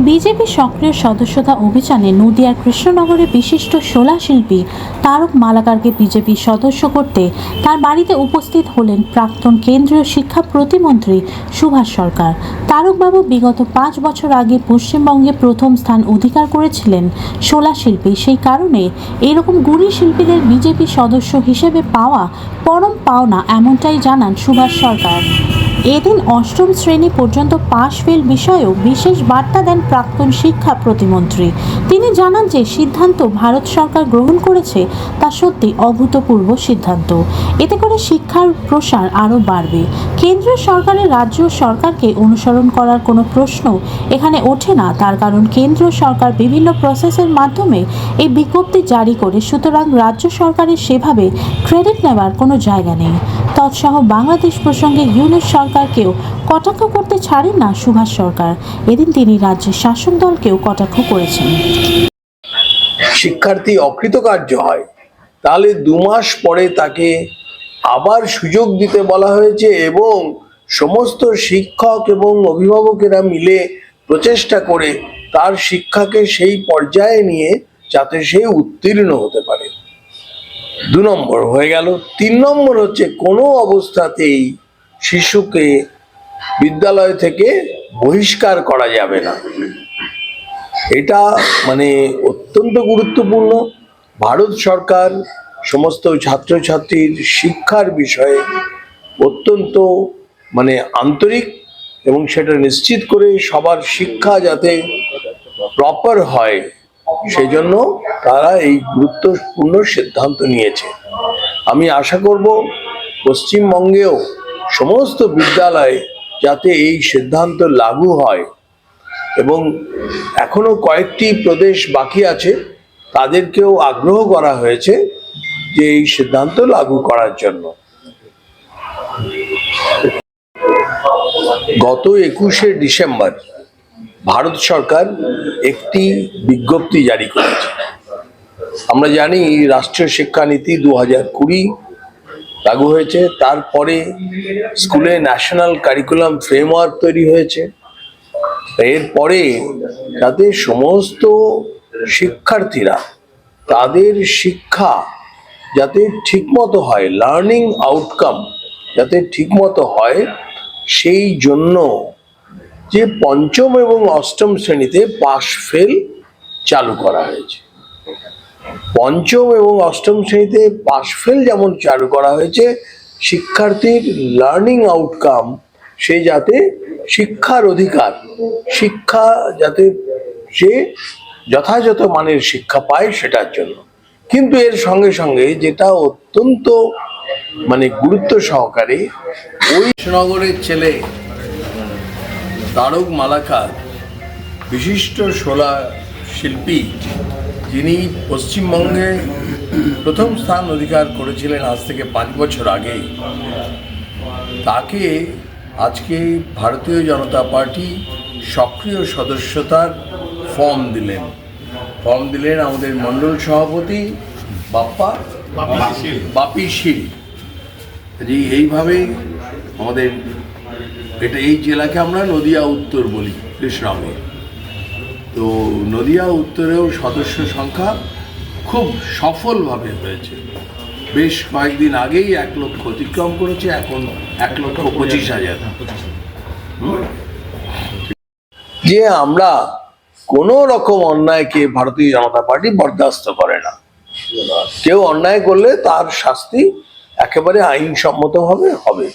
BJP সক্রিয় সদস্যতা অভিযানে নদিয়ার কৃষ্ণনগরে বিশিষ্ট শোলা শিল্পী তারক মালাকারকে বিজেপি সদস্য করতে তার বাড়িতে উপস্থিত হলেন প্রাক্তন কেন্দ্রীয় শিক্ষা প্রতিমন্ত্রী সুভাষ সরকার। তারকবাবু বিগত 5 বছর আগে পশ্চিমবঙ্গে প্রথম স্থান অধিকার করেছিলেন শোলা শিল্পী। সেই কারণে এরকম গুণী শিল্পীদের বিজেপি সদস্য হিসেবে পাওয়া পরম পাওনা, এমনটাই জানান সুভাষ সরকার। এদিন অষ্টম শ্রেণী পর্যন্ত পাশ ফেল বিষয়েও বিশেষ বার্তা দেন প্রাক্তন শিক্ষা প্রতিমন্ত্রী। তিনি জানান যে সিদ্ধান্ত ভারত সরকার গ্রহণ করেছে তা সত্যি অভূতপূর্ব সিদ্ধান্ত। এতে করে শিক্ষার প্রসার আরও বাড়বে। কেন্দ্রীয় সরকারের রাজ্য সরকারকে অনুসরণ করার কোনো প্রশ্ন এখানে ওঠে না, তার কারণ কেন্দ্রীয় সরকার বিভিন্ন প্রসেসের মাধ্যমে এই বিজ্ঞপ্তি জারি করে, সুতরাং রাজ্য সরকারের সেভাবে ক্রেডিট নেওয়ার কোনো জায়গা নেই। তৎসহ বাংলাদেশ প্রসঙ্গে ইউনিট সরকারকেও কটাক্ষ করতে ছাড়েন না সুভাষ সরকার। এদিন তিনি রাজ্যের শাসক দলকেও কটাক্ষ করেছেন। শিক্ষার্থী অকৃতকার্য হয় তাহলে 2 মাস পরে তাকে আবার সুযোগ দিতে বলা হয়েছে এবং সমস্ত শিক্ষক এবং অভিভাবকেরা মিলে প্রচেষ্টা করে তার শিক্ষাকে সেই পর্যায়ে নিয়ে যাতে সে উত্তীর্ণ হতে পারে। 2 নম্বর হয়ে গেল। 3 নম্বর হচ্ছে কোনো অবস্থাতেই শিশুকে বিদ্যালয় থেকে বহিষ্কার করা যাবে না। এটা অত্যন্ত গুরুত্বপূর্ণ। ভারত সরকার সমস্ত ছাত্রছাত্রীর শিক্ষার বিষয়ে অত্যন্ত আন্তরিক এবং সেটা নিশ্চিত করে সবার শিক্ষা যাতে প্রপার হয় সেই জন্য তারা এই গুরুত্বপূর্ণ সিদ্ধান্ত নিয়েছে। আমি আশা করব পশ্চিমবঙ্গেও সমস্ত বিদ্যালয়ে যাতে এই সিদ্ধান্ত লাগু হয় এবং এখনো কয়েকটি প্রদেশ বাকি আছে, তাদেরকেও আগ্রহ করা হয়েছে যে এই সিদ্ধান্ত লাগু করার জন্য। গত 21শে ডিসেম্বর ভারত সরকার একটি বিজ্ঞপ্তি জারি করেছে। আমরা জানি রাষ্ট্রীয় শিক্ষানীতি 2020 লাগু হয়েছে, তারপরে স্কুলে ন্যাশনাল কারিকুলাম ফ্রেমওয়ার্ক তৈরি হয়েছে। এরপরে যাতে সমস্ত শিক্ষার্থীরা তাদের শিক্ষা যাতে ঠিকমতো হয়, লার্নিং আউটকাম যাতে ঠিকমতো হয়, সেই জন্য যে 5ম এবং 8ম শ্রেণীতে পাশ ফেল চালু করা হয়েছে। 5ম এবং 8ম শ্রেণীতে পাশ ফেল যেমন চালু করা হয়েছে, শিক্ষার্থীর লার্নিং আউটকাম সে যাতে শিক্ষার অধিকার, শিক্ষা যাতে সে যথাযথ মানের শিক্ষা পায় সেটার জন্য। কিন্তু এর সঙ্গে সঙ্গে যেটা অত্যন্ত গুরুত্ব সহকারে ওই কৃষ্ণনগরের ছেলে তারক মালাকার, বিশিষ্ট শোলা শিল্পী, যিনি পশ্চিমবঙ্গে প্রথম স্থান অধিকার করেছিলেন আজ থেকে 5 বছর আগে, তাকে আজকে ভারতীয় জনতা পার্টি সক্রিয় সদস্যতার ফর্ম দিলেন আমাদের মণ্ডল সভাপতি বাপি শীল। এইভাবে আমাদের এই জেলাকে আমরা নদিয়া উত্তর বলি, কৃষ্ণনগর। তো নদিয়া উত্তরেও সদস্য সংখ্যা খুব সফলভাবে হয়েছে। বেশ কয়েকদিন আগেই 1 লক্ষ অতিক্রম করেছে, এখন 1,25,000। যে আমরা কোনো রকম অন্যায়কে ভারতীয় জনতা পার্টি বরদাস্ত করে না। কেউ অন্যায় করলে তার শাস্তি একেবারে আইনসম্মতভাবে হবে।